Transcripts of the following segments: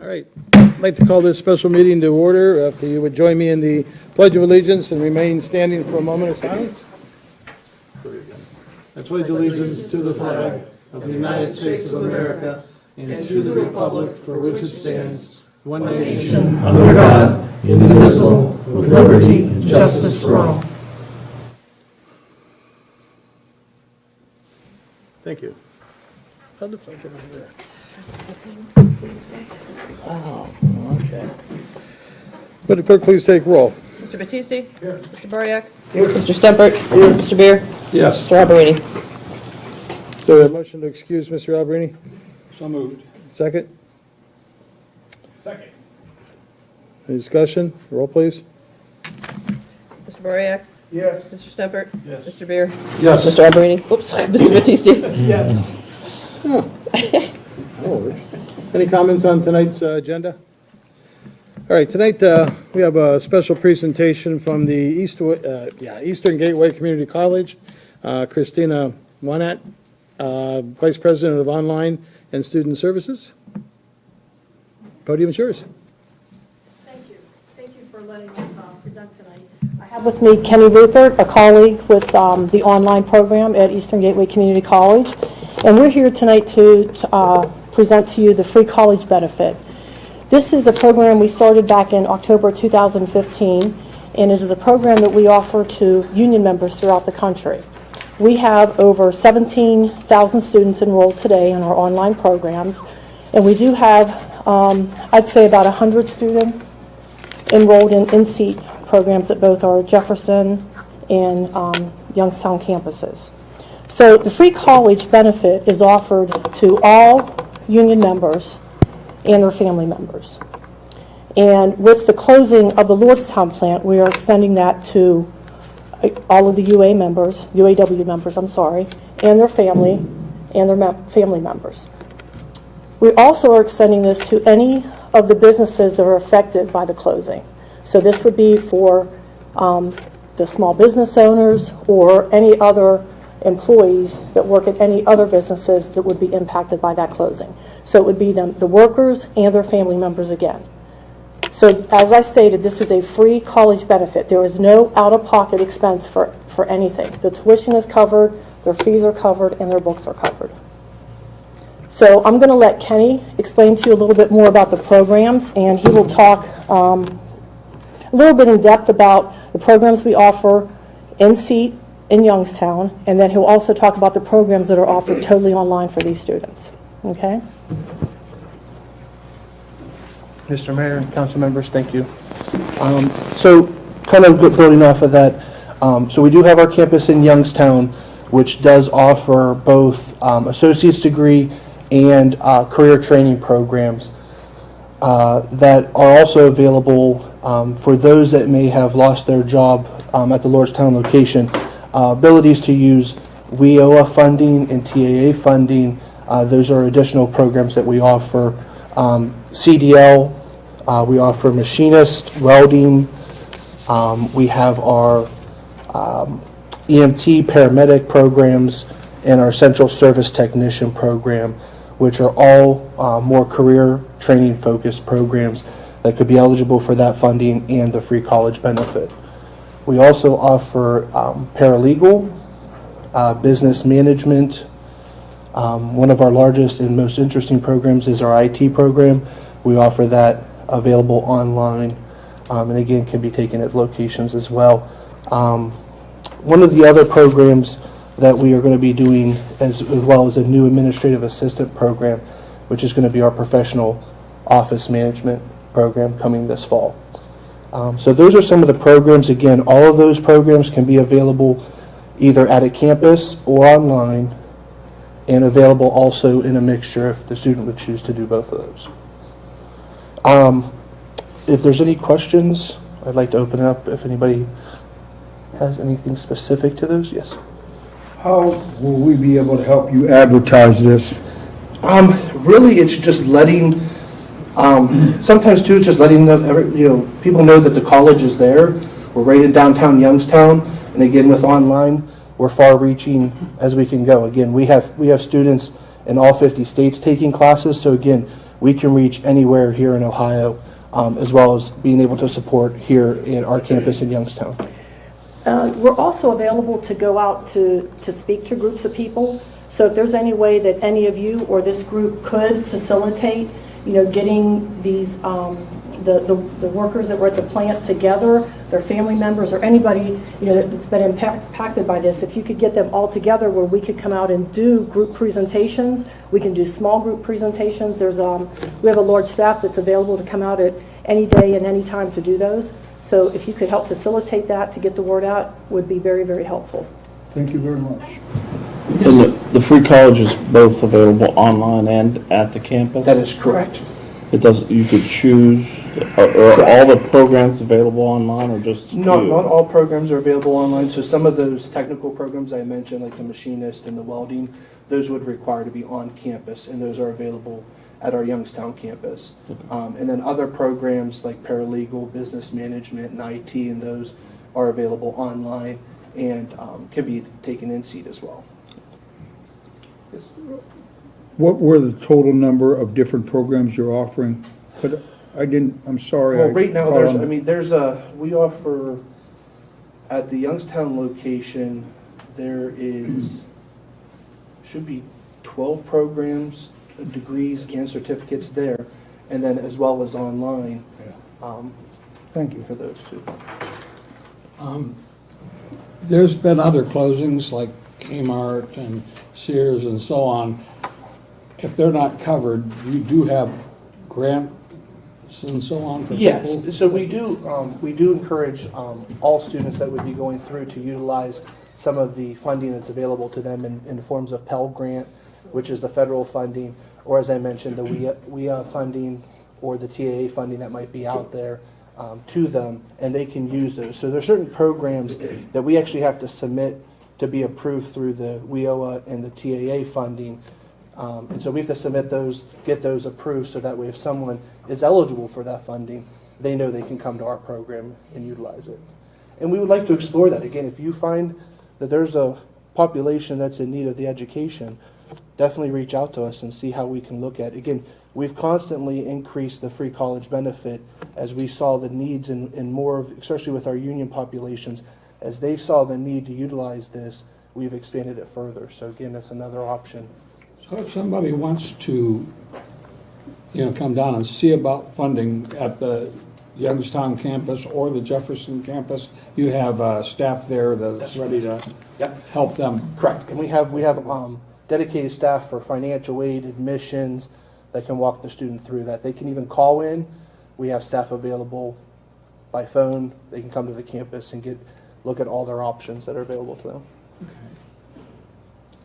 All right. I'd like to call this special meeting to order. If you would join me in the Pledge of Allegiance and remain standing for a moment of silence. I pledge allegiance to the flag of the United States of America and to the republic for which it stands, one nation, under God, indivisible, with liberty and justice for all. Thank you. How'd the flag get over there? Oh, okay. Would the clerk please take roll? Mr. Battisti? Here. Mr. Bariak? Here. Mr. Stempert? Here. Mr. Beer? Yes. Mr. Alberini? So a motion to excuse Mr. Alberini? So moved. Second? Second. Any discussion? Roll, please. Mr. Bariak? Yes. Mr. Stempert? Yes. Mr. Beer? Yes. Mr. Alberini? Oops, Mr. Battisti? Yes. Oh, any comments on tonight's agenda? All right, tonight we have a special presentation from the Eastern Gateway Community College. Christina Wanat, Vice President of Online and Student Services. Podium is yours. Thank you. Thank you for letting us present tonight. I have with me Kenny Rupert, a colleague with the online program at Eastern Gateway Community College. And we're here tonight to present to you the free college benefit. This is a program we started back in October 2015, and it is a program that we offer to union members throughout the country. We have over 17,000 students enrolled today in our online programs, and we do have, I'd say, about 100 students enrolled in in-seat programs at both our Jefferson and Youngstown campuses. So the free college benefit is offered to all union members and their family members. And with the closing of the Lordstown plant, we are extending that to all of the UAW members, and their family and their family members. We also are extending this to any of the businesses that are affected by the closing. So this would be for the small business owners or any other employees that work at any other businesses that would be impacted by that closing. So it would be the workers and their family members again. So as I stated, this is a free college benefit. There is no out-of-pocket expense for anything. The tuition is covered, their fees are covered, and their books are covered. So I'm going to let Kenny explain to you a little bit more about the programs, and he will talk a little bit in depth about the programs we offer in-seat in Youngstown, and then he'll also talk about the programs that are offered totally online for these students. Okay? Mr. Mayor and council members, thank you. So kind of building off of that, so we do have our campus in Youngstown, which does offer both associate's degree and career training programs that are also available for those that may have lost their job at the Lordstown location. Abilities to use WIOA funding and TAA funding, those are additional programs that we offer. CDL, we offer machinist, welding, we have our EMT paramedic programs and our central service technician program, which are all more career training focused programs that could be eligible for that funding and the free college benefit. We also offer paralegal, business management. One of our largest and most interesting programs is our IT program. We offer that available online, and again can be taken at locations as well. One of the other programs that we are going to be doing as well as a new administrative assistant program, which is going to be our professional office management program coming this fall. So those are some of the programs. Again, all of those programs can be available either at a campus or online, and available also in a mixture if the student would choose to do both of those. If there's any questions, I'd like to open it up if anybody has anything specific to those. Yes. How will we be able to help you advertise this? Really, it's just letting. Sometimes too, it's just letting people know that the college is there. We're right in downtown Youngstown, and again with online, we're far-reaching as we can go. Again, we have students in all 50 states taking classes, so again, we can reach anywhere here in Ohio, as well as being able to support here at our campus in Youngstown. We're also available to go out to speak to groups of people. So if there's any way that any of you or this group could facilitate, getting these, the workers that were at the plant together, their family members, or anybody, that's been impacted by this, if you could get them all together where we could come out and do group presentations, we can do small group presentations. We have a large staff that's available to come out at any day and any time to do those. So if you could help facilitate that to get the word out, would be very, very helpful. Thank you very much. And the free college is both available online and at the campus? That is correct. It does, you could choose, are all the programs available online or just Not two? all programs are available online, so some of those technical programs I mentioned, like the machinist and the welding, those would require to be on campus, and those are available at our Youngstown campus. And then other programs like paralegal, business management, and IT, and those are available online and can be taken in seat as well. Yes. What were the total number of different programs you're offering? I'm sorry. Well, right now, caught on- we offer, at the Youngstown location, there should be 12 programs, degrees and certificates there, and then as well as online. Thank you. For those two. There's been other closings like Kmart and Sears and so on. If they're not covered, you do have grants and so on for people? Yes, so we do encourage all students that would be going through to utilize some of the funding that's available to them in the forms of Pell Grant, which is the federal funding, or as I mentioned, the WIA funding or the TAA funding that might be out there to them, and they can use those. So there are certain programs that we actually have to submit to be approved through the WIOA and the TAA funding. And so we have to submit those, get those approved, so that way if someone is eligible for that funding, they know they can come to our program and utilize it. And we would like to explore that. Again, if you find that there's a population that's in need of the education, definitely reach out to us and see how we can look at it. Again, we've constantly increased the free college benefit as we saw the needs in more of, especially with our union populations, as they saw the need to utilize this, we've expanded it further. So again, that's another option. So if somebody wants to, come down and see about funding at the Youngstown campus or the Jefferson campus, you have staff there that's ready to Yep. help them. Correct. And we have dedicated staff for financial aid, admissions, that can walk the student through that. They can even call in. We have staff available by phone. They can come to the campus and look at all their options that are available to them.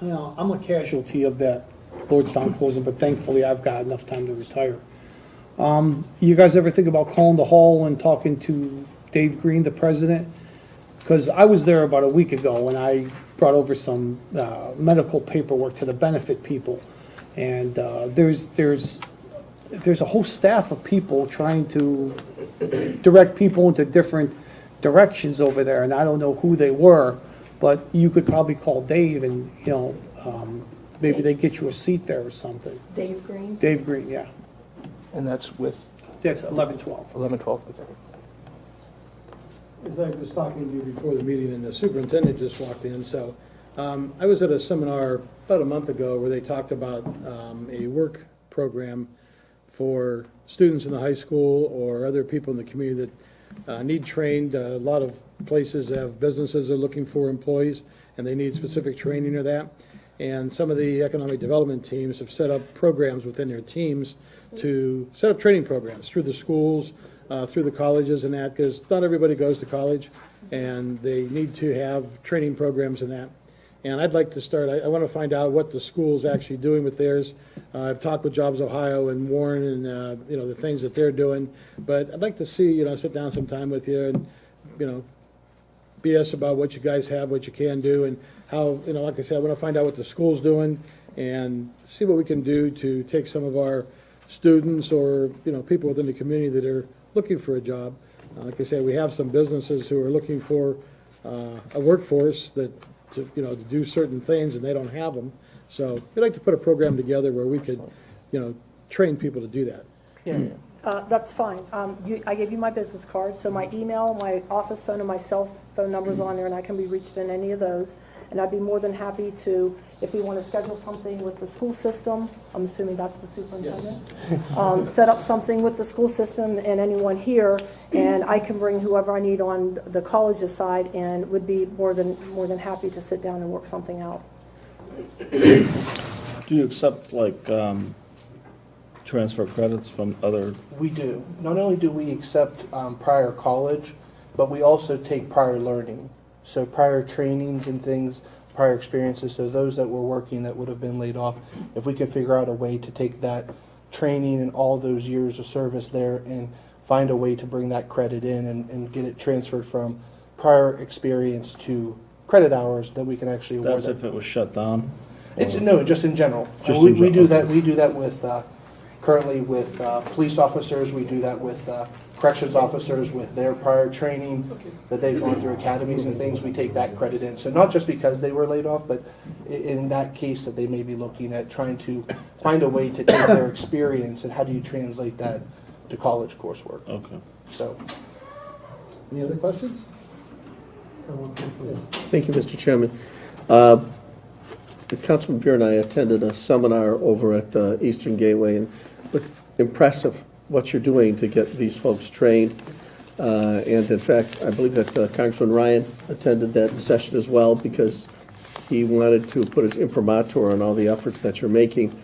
I'm a casualty of that Lordstown closing, but thankfully I've got enough time to retire. You guys ever think about calling the hall and talking to Dave Green, the president? Because I was there about a week ago and I brought over some medical paperwork to the benefit people. And there's a whole staff of people trying to direct people into different directions over there, and I don't know who they were, but you could probably call Dave and, maybe they get you a seat there or something. Dave Green? Dave Green, yeah. And that's with That's 1112. 11, 12. Okay. As I was talking to you before the meeting, and the superintendent just walked in, so I was at a seminar about a month ago where they talked about a work program for students in the high school or other people in the community that need trained. A lot of places have businesses that are looking for employees, and they need specific training or that. And some of the economic development teams have set up programs within their teams to set up training programs through the schools, through the colleges and that, because not everybody goes to college, and they need to have training programs and that. And I'd like to start, I want to find out what the school's actually doing with theirs. I've talked with Jobs Ohio and Warren and, the things that they're doing. But I'd like to see, sit down sometime with you and, BS about what you guys have, what you can do, and how, like I said, I want to find out what the school's doing and see what we can do to take some of our students or, people within the community that are looking for a job. Like I said, we have some businesses who are looking for a workforce to do certain things, and they don't have them. So we'd like to put a program together where we could, train people to do that. Yeah. That's fine. I gave you my business card, so my email, my office phone, and my cell phone number's on there, and I can be reached in any of those. And I'd be more than happy to, if we want to schedule something with the school system, I'm assuming that's the superintendent, set up something with the school system and anyone here, and I can bring whoever I need on the college's side, and would be more than happy to sit down and work something out. Do you accept like, transfer credits from other? We do. Not only do we accept prior college, but we also take prior learning. So prior trainings and things, prior experiences, so those that were working that would have been laid off, if we could figure out a way to take that training and all those years of service there and find a way to bring that credit in and get it transferred from prior experience to credit hours that we can actually award That's them. if it was shut down? No, just in general. Just We in do general. that, we do that with, currently with police officers, we do that with corrections officers with their prior training that they've gone through academies and things, we take that credit in. So not just because they were laid off, but in that case that they may be looking at trying to find a way to take their experience and how do you translate that to college coursework. Okay. So, Any other questions? Thank you, Mr. Chairman. Councilman Beer and I attended a seminar over at Eastern Gateway, and was impressed of what you're doing to get these folks trained. And in fact, I believe that Congressman Ryan attended that session as well, because he wanted to put his imprimatur on all the efforts that you're making.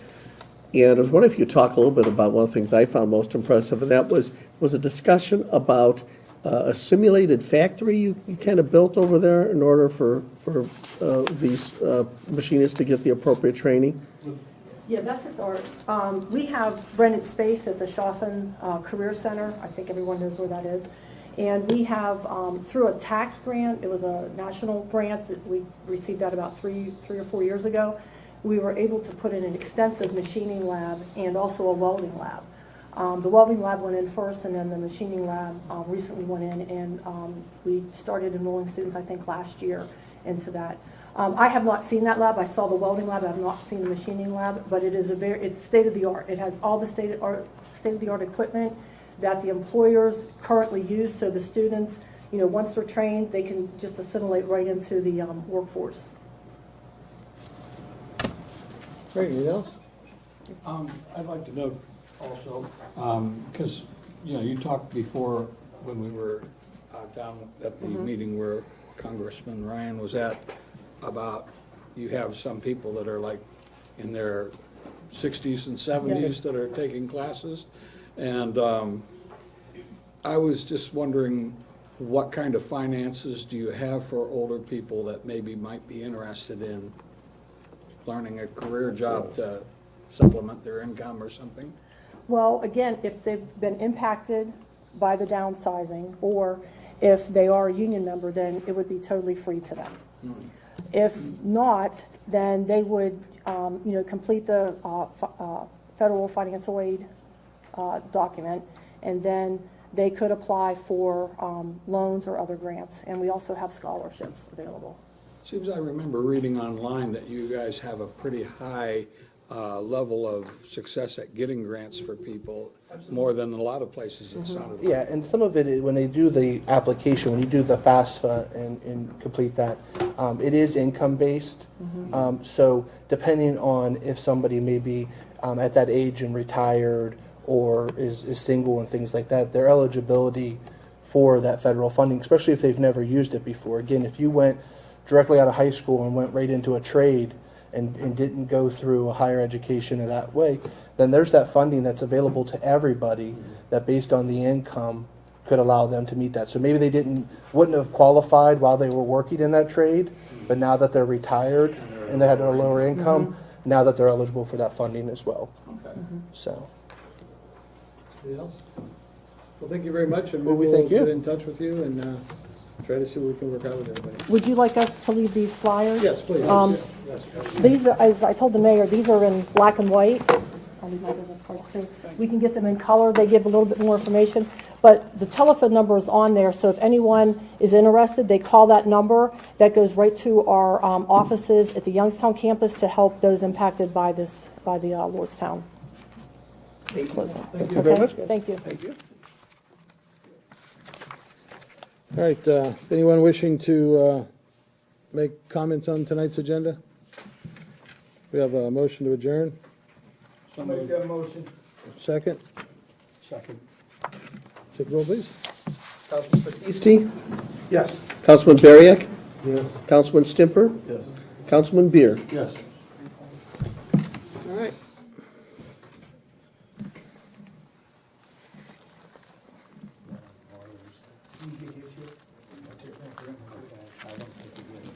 And I was wondering if you could talk a little bit about one of the things I found most impressive, and that was a discussion about a simulated factory you kind of built over there in order for these machinists to get the appropriate training. Yeah, that's at our, we have rented space at the Chaffin Career Center. I think everyone knows where that is. And we have, through a TACT grant, it was a national grant that we received that about three or 4 years ago. We were able to put in an extensive machining lab and also a welding lab. The welding lab went in first, and then the machining lab recently went in, and we started enrolling students, I think, last year into that. I have not seen that lab. I saw the welding lab. I have not seen the machining lab, but it is it's state of the art. It has all the state of the art equipment that the employers currently use. So the students, once they're trained, they can just assimilate right into the workforce. Great, anything else? I'd like to note also, because, you talked before when we were down at the meeting where Congressman Ryan was at, about you have some people that are like in their 60s and 70s Yes. that are taking classes. And I was just wondering, what kind of finances do you have for older people that maybe might be interested in learning a career job to supplement their income or something? Well, again, if they've been impacted by the downsizing, or if they are a union member, then it would be totally free to them. If not, then they would, complete the federal financial aid document, and then they could apply for loans or other grants. And we also have scholarships available. Seems I remember reading online that you guys have a pretty high level of success at getting grants for people, more than a lot of places it sounded like. yeah, and some of it, when they do the application, when you do the FAFSA and complete that, it is income-based. So depending on if somebody may be at that age and retired or is single and things like that, their eligibility for that federal funding, especially if they've never used it before. Again, if you went directly out of high school and went right into a trade and didn't go through a higher education in that way, then there's that funding that's available to everybody that based on the income could allow them to meet that. So maybe they wouldn't have qualified while they were working in that trade, but now that they're retired and they had a lower income, now that they're eligible for that funding as well. Okay. So, Anything else? Well, thank you very much, and Well, we we'll thank you. get in touch with you and try to see what we can work out with everybody. Would you like us to leave these flyers? Yes, please. These are, as I told the mayor, these are in black and white. I'll leave my business cards too. We can get them in color. They give a little bit more information. But the telephone number is on there, so if anyone is interested, they call that number. That goes right to our offices at the Youngstown campus to help those impacted by the Lordstown. closing. Thank you very much. Thank you. Thank you. All right, anyone wishing to make comments on tonight's agenda? We have a motion to adjourn. Make that motion. Second? Second. Take roll, please. Councilman Battisti? Yes. Councilman Bariak? Councilman Stimper? Yes. Councilman Beer? Yes. All right.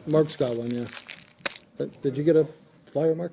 Mark's got one, yeah. But did you get a flyer, Mark?